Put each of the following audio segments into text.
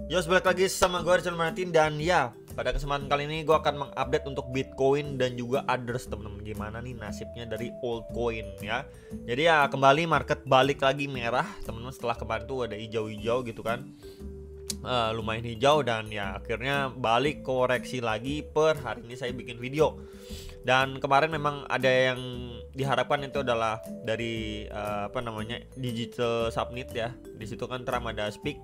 Yo, balik lagi sama gue Richard Martin. Dan ya, pada kesempatan kali ini gue akan mengupdate untuk Bitcoin dan juga others, teman-teman. Gimana nih nasibnya dari altcoin ya. Jadi ya kembali market balik lagi merah, teman-teman. Setelah kemarin tuh ada hijau-hijau gitu kan, lumayan hijau. Dan ya akhirnya balik koreksi lagi. Per hari ini saya bikin video. Dan kemarin memang ada yang diharapkan itu adalah dari digital subnet ya. Di situ kan Trump ada speak.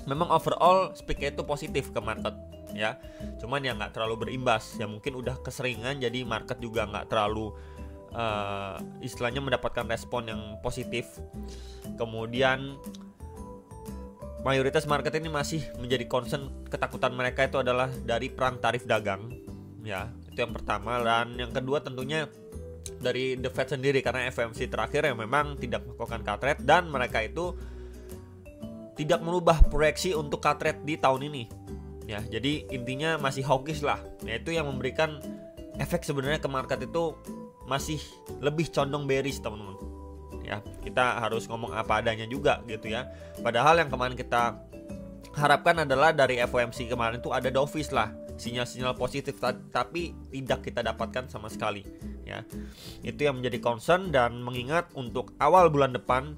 Memang overall speaknya itu positif ke market ya, cuman ya nggak terlalu berimbas ya, mungkin udah keseringan jadi market juga nggak terlalu istilahnya mendapatkan respon yang positif. Kemudian mayoritas market ini masih menjadi concern, ketakutan mereka itu adalah dari perang tarif dagang ya, itu yang pertama. Dan yang kedua tentunya dari The Fed sendiri, karena FOMC terakhir yang memang tidak melakukan cut rate dan mereka itu tidak merubah proyeksi untuk cut rate di tahun ini ya. Jadi intinya masih hawkish lah ya, itu yang memberikan efek sebenarnya ke market itu masih lebih condong bearish, teman-teman ya. Kita harus ngomong apa adanya juga gitu ya. Padahal yang kemarin kita harapkan adalah dari FOMC kemarin itu ada dovish lah, sinyal-sinyal positif, tapi tidak kita dapatkan sama sekali ya. Itu yang menjadi concern. Dan mengingat untuk awal bulan depan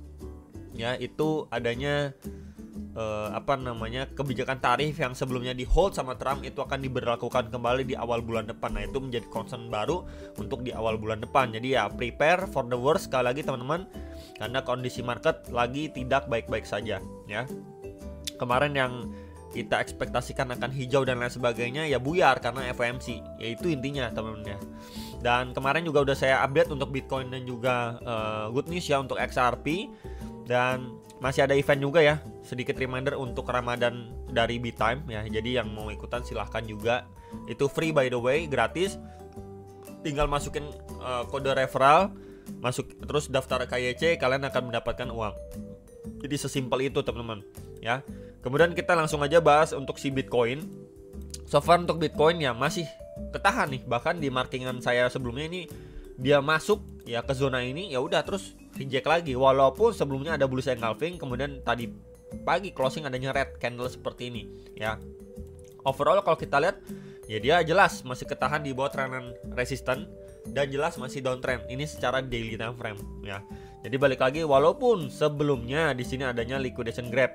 ya, itu adanya kebijakan tarif yang sebelumnya di hold sama Trump itu akan diberlakukan kembali di awal bulan depan. Nah, itu menjadi concern baru untuk di awal bulan depan. Jadi ya prepare for the worst sekali lagi, teman-teman, karena kondisi market lagi tidak baik-baik saja ya. Kemarin yang kita ekspektasikan akan hijau dan lain sebagainya ya buyar karena FOMC, yaitu intinya, teman-teman ya. Dan kemarin juga udah saya update untuk Bitcoin dan juga good news ya untuk XRP. Dan masih ada event juga ya, sedikit reminder untuk Ramadan dari BitTime ya. Jadi yang mau ikutan silahkan juga, itu free by the way, gratis. Tinggal masukin kode referral, masuk terus daftar KYC, kalian akan mendapatkan uang. Jadi sesimpel itu, teman-teman ya. Kemudian kita langsung aja bahas untuk si Bitcoin. So far untuk Bitcoin ya masih ketahan nih, bahkan di markingan saya sebelumnya ini dia masuk ya ke zona ini, ya udah terus reject lagi, walaupun sebelumnya ada bullish engulfing, kemudian tadi pagi closing adanya red candle seperti ini ya. Overall kalau kita lihat ya dia jelas masih ketahan di bawah trendan resisten dan jelas masih downtrend ini secara daily time frame ya. Jadi balik lagi, walaupun sebelumnya di sini adanya liquidation grab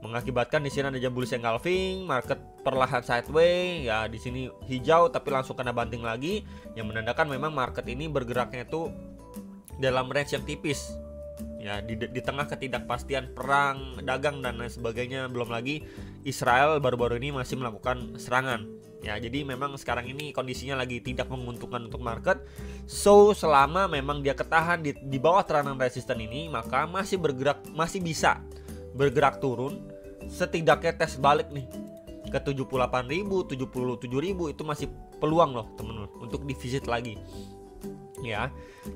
mengakibatkan di sini ada bullish engulfing, market perlahan sideways ya. Di sini hijau tapi langsung kena banting lagi, yang menandakan memang market ini bergeraknya itu dalam range yang tipis ya, di tengah ketidakpastian perang dagang dan lain sebagainya. Belum lagi Israel baru-baru ini masih melakukan serangan ya. Jadi memang sekarang ini kondisinya lagi tidak menguntungkan untuk market. So selama memang dia ketahan di bawah tekanan resisten ini, maka masih bisa bergerak turun. Setidaknya tes balik nih ke 78.000, 77.000 itu masih peluang loh, teman-teman, untuk divisit lagi ya.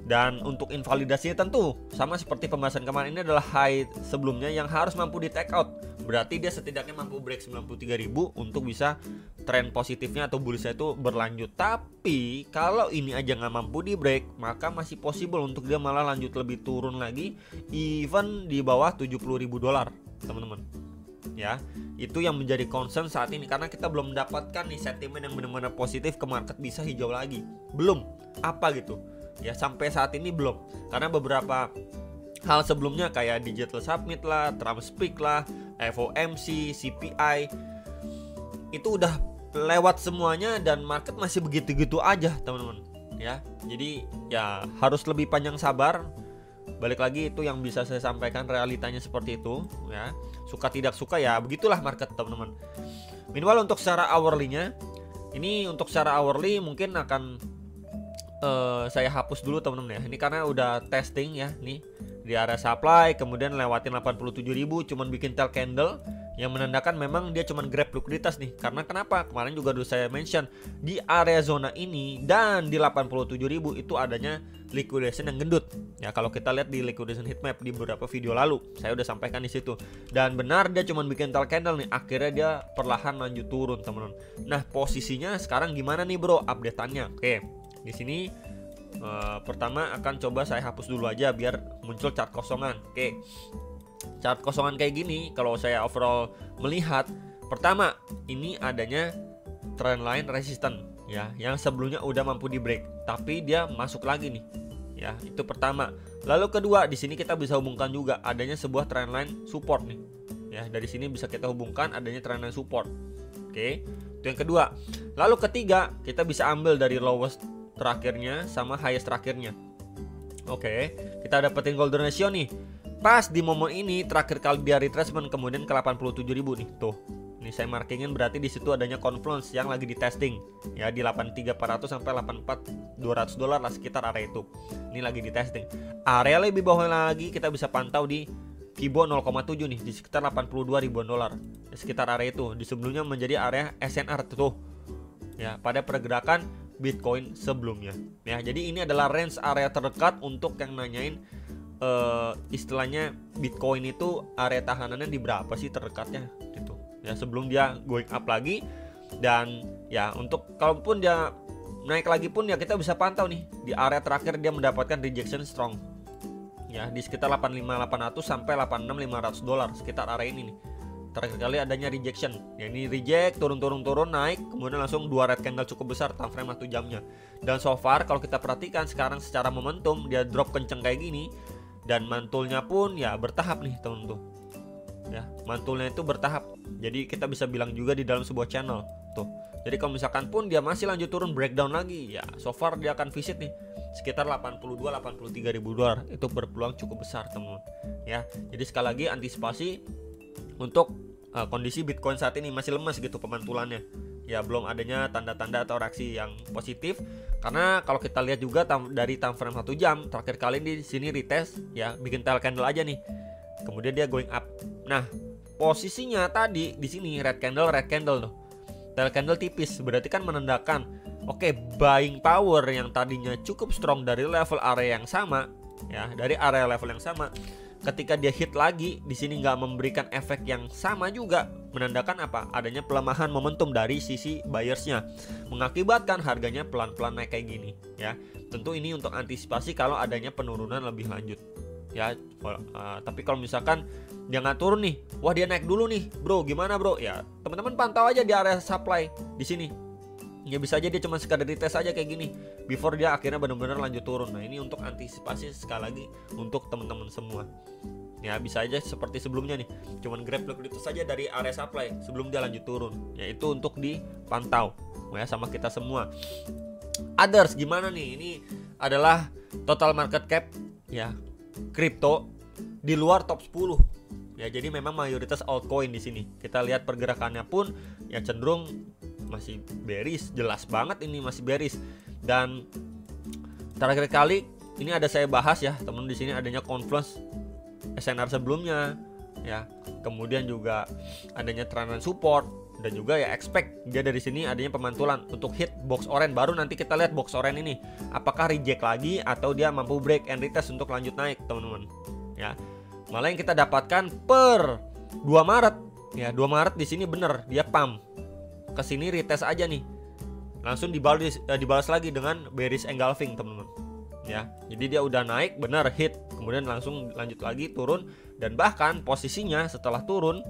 Dan untuk invalidasinya tentu sama seperti pembahasan kemarin, ini adalah high sebelumnya yang harus mampu di take out. Berarti dia setidaknya mampu break 93.000 untuk bisa tren positifnya atau bullishnya itu berlanjut. Tapi kalau ini aja nggak mampu di break, maka masih possible untuk dia malah lanjut lebih turun lagi, even di bawah $70.000, teman-teman ya. Itu yang menjadi concern saat ini, karena kita belum mendapatkan nih sentimen yang benar-benar positif ke market bisa hijau lagi. Belum apa gitu ya, sampai saat ini belum. Karena beberapa hal sebelumnya kayak digital subnet lah, Trump speak lah, FOMC, CPI itu udah lewat semuanya dan market masih begitu-gitu aja, teman-teman ya. Jadi ya harus lebih panjang sabar. Balik lagi, itu yang bisa saya sampaikan, realitanya seperti itu ya. Suka tidak suka ya begitulah market, teman-teman. Minimal untuk secara hourly-nya, ini untuk secara hourly mungkin akan saya hapus dulu, teman-teman ya. Ini karena udah testing ya, nih di area supply, kemudian lewatin 87.000, cuman bikin tail candle yang menandakan memang dia cuman grab likuiditas nih. Karena kenapa? Kemarin juga udah saya mention di area zona ini dan di 87.000 itu adanya liquidation yang gendut ya. Kalau kita lihat di liquidation heatmap di beberapa video lalu, saya udah sampaikan di situ. Dan benar dia cuman bikin tail candle nih, akhirnya dia perlahan lanjut turun, teman-teman. Nah, posisinya sekarang gimana nih, bro? Update-annya. Oke. Di sini pertama akan coba saya hapus dulu aja biar muncul chart kosongan. Oke. Chart kosongan kayak gini, kalau saya overall melihat Pertama, ini adanya trendline resistance ya, yang sebelumnya udah mampu di break, tapi dia masuk lagi nih. Ya, itu pertama. Lalu kedua, di sini kita bisa hubungkan juga adanya sebuah trendline support nih. Ya, dari sini bisa kita hubungkan adanya trendline support. Oke, itu yang kedua. Lalu ketiga, kita bisa ambil dari lowest terakhirnya sama highest terakhirnya. Oke, kita dapetin golden ratio nih. Pas di momen ini terakhir kali dia retracement kemudian ke 87.000 nih. Tuh. Ini saya markingin berarti di situ adanya confluence yang lagi di testing ya, di 83.400 sampai 84.200 dolar lah, sekitar area itu. Ini lagi di testing. Area lebih bawah lagi kita bisa pantau di Kibo 0,7 nih, di sekitar 82 ribuan dolar. Di sekitar area itu. Di sebelumnya menjadi area SNR tuh. Ya, pada pergerakan Bitcoin sebelumnya. Ya, jadi ini adalah range area terdekat untuk yang nanyain istilahnya Bitcoin itu area tahanannya di berapa sih terdekatnya gitu. Ya, sebelum dia going up lagi. Dan ya, untuk kalaupun dia naik lagi pun ya kita bisa pantau nih di area terakhir dia mendapatkan rejection strong. Ya, di sekitar 85.800 sampai 86.500 dolar, sekitar area ini nih. Terakhir kali adanya rejection. Ya, ini reject, turun naik, kemudian langsung 2 red candle cukup besar time frame 1 jamnya. Dan so far kalau kita perhatikan sekarang secara momentum dia drop kenceng kayak gini, dan mantulnya pun ya bertahap nih teman-teman. Ya, mantulnya itu bertahap. Jadi kita bisa bilang juga di dalam sebuah channel tuh. Jadi kalau misalkan pun dia masih lanjut turun breakdown lagi, ya so far dia akan visit nih sekitar 82-83 ribu dolar. Itu berpeluang cukup besar teman-teman. Ya, jadi sekali lagi antisipasi untuk kondisi Bitcoin saat ini masih lemas gitu pemantulannya. Ya, belum adanya tanda-tanda atau reaksi yang positif. Karena kalau kita lihat juga dari time frame 1 jam terakhir kali di sini retest ya, bikin tail candle aja nih. Kemudian dia going up. Nah, posisinya tadi di sini red candle tuh. Tail candle tipis, berarti kan menandakan oke, buying power yang tadinya cukup strong dari level area yang sama ya, dari area level yang sama. Ketika dia hit lagi di sini nggak memberikan efek yang sama juga, menandakan apa? Adanya pelemahan momentum dari sisi buyersnya, mengakibatkan harganya pelan-pelan naik kayak gini ya. Tentu ini untuk antisipasi kalau adanya penurunan lebih lanjut ya. Tapi kalau misalkan dia nggak turun nih, wah dia naik dulu nih bro, gimana bro? Ya teman-teman pantau aja di area supply di sini. Ya bisa aja dia cuma sekadar dites aja kayak gini before dia akhirnya benar-benar lanjut turun. Nah, ini untuk antisipasi sekali lagi untuk teman-teman semua. Ya bisa aja seperti sebelumnya nih, cuman grab liquidity saja dari area supply sebelum dia lanjut turun. Ya itu untuk dipantau ya sama kita semua. Others gimana nih? Ini adalah total market cap ya kripto di luar top 10. Ya, jadi memang mayoritas altcoin di sini. Kita lihat pergerakannya pun ya cenderung masih bearish, jelas banget ini masih bearish. Dan terakhir kali ini ada saya bahas ya, teman di sini adanya confluence SNR sebelumnya ya. Kemudian juga adanya trendline support dan juga ya expect dia dari sini adanya pemantulan untuk hit box orange. Baru nanti kita lihat box orange ini apakah reject lagi atau dia mampu break and retest untuk lanjut naik, teman-teman. Ya. Malah yang kita dapatkan per 2 Maret ya, 2 Maret di sini bener dia pump ke sini retest aja nih. Langsung dibalas lagi dengan bearish engulfing, teman-teman. Ya, jadi dia udah naik bener hit, kemudian langsung lanjut lagi turun, dan bahkan posisinya setelah turun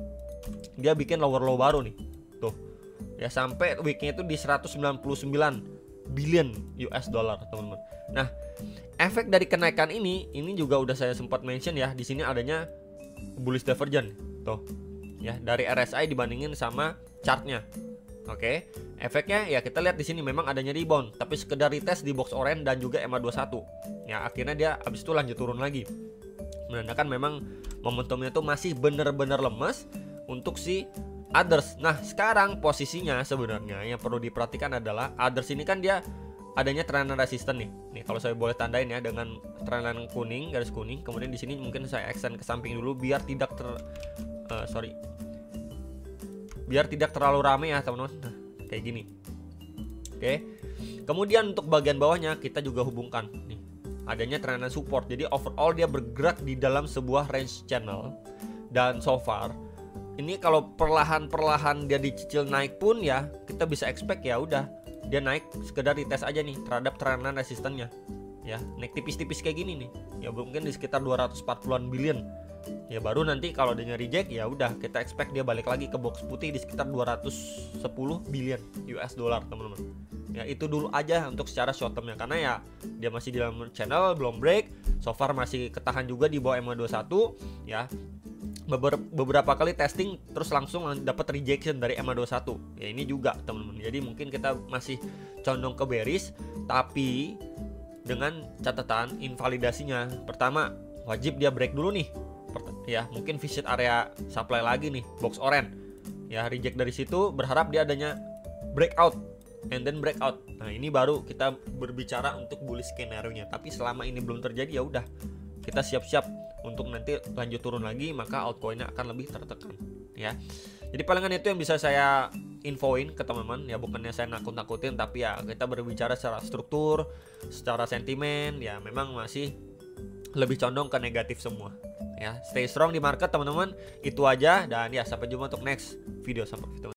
dia bikin lower low baru nih. Tuh. Ya sampai weeknya itu di 199 billion US dollar, teman-teman. Nah, efek dari kenaikan ini juga udah saya sempat mention ya, di sini adanya bullish divergence tuh. Ya, dari RSI dibandingin sama chartnya. Oke, efeknya ya kita lihat di sini memang adanya rebound, tapi sekedar retest di box orange dan juga MA21. Ya, akhirnya dia habis itu lanjut turun lagi. Menandakan memang momentumnya itu masih benar-benar lemas untuk si others. Nah, sekarang posisinya sebenarnya yang perlu diperhatikan adalah others ini kan dia adanya trendline resistance nih. Nih kalau saya boleh tandain ya dengan trendline kuning, garis kuning. Kemudian di sini mungkin saya extend ke samping dulu biar tidak biar tidak terlalu rame ya teman-teman. Nah, kayak gini. Oke. Kemudian untuk bagian bawahnya kita juga hubungkan nih adanya trendline support. Jadi overall dia bergerak di dalam sebuah range channel. Dan so far ini kalau perlahan-perlahan dia dicicil naik pun ya kita bisa expect ya udah dia naik sekedar dites aja nih terhadap trendline resistennya. ya, naik tipis-tipis kayak gini nih, ya mungkin di sekitar 240-an billion. Ya baru nanti kalau dia reject ya udah kita expect dia balik lagi ke box putih di sekitar 210 billion US dollar teman-teman. Ya itu dulu aja untuk secara short termnya, karena ya dia masih di dalam channel, belum break, so far masih ketahan juga di bawah MA21 ya. Beberapa kali testing terus langsung dapat rejection dari MA21. Ya ini juga teman-teman. Jadi mungkin kita masih condong ke bearish, tapi dengan catatan invalidasinya. Pertama, wajib dia break dulu nih. Ya, mungkin visit area supply lagi nih, box orange. Ya, reject dari situ, berharap dia adanya breakout and then breakout. Nah, ini baru kita berbicara untuk bullish skenario-nya. Tapi selama ini belum terjadi, ya udah. Kita siap-siap untuk nanti lanjut turun lagi, maka altcoin-nya akan lebih tertekan, ya. Jadi palingan itu yang bisa saya infoin ke teman-teman, ya bukannya saya nakut-nakutin, tapi ya kita berbicara secara struktur, secara sentimen, ya memang masih lebih condong ke negatif semua. Ya, stay strong di market teman-teman. Itu aja, dan ya sampai jumpa untuk next video. Sampai ketemu.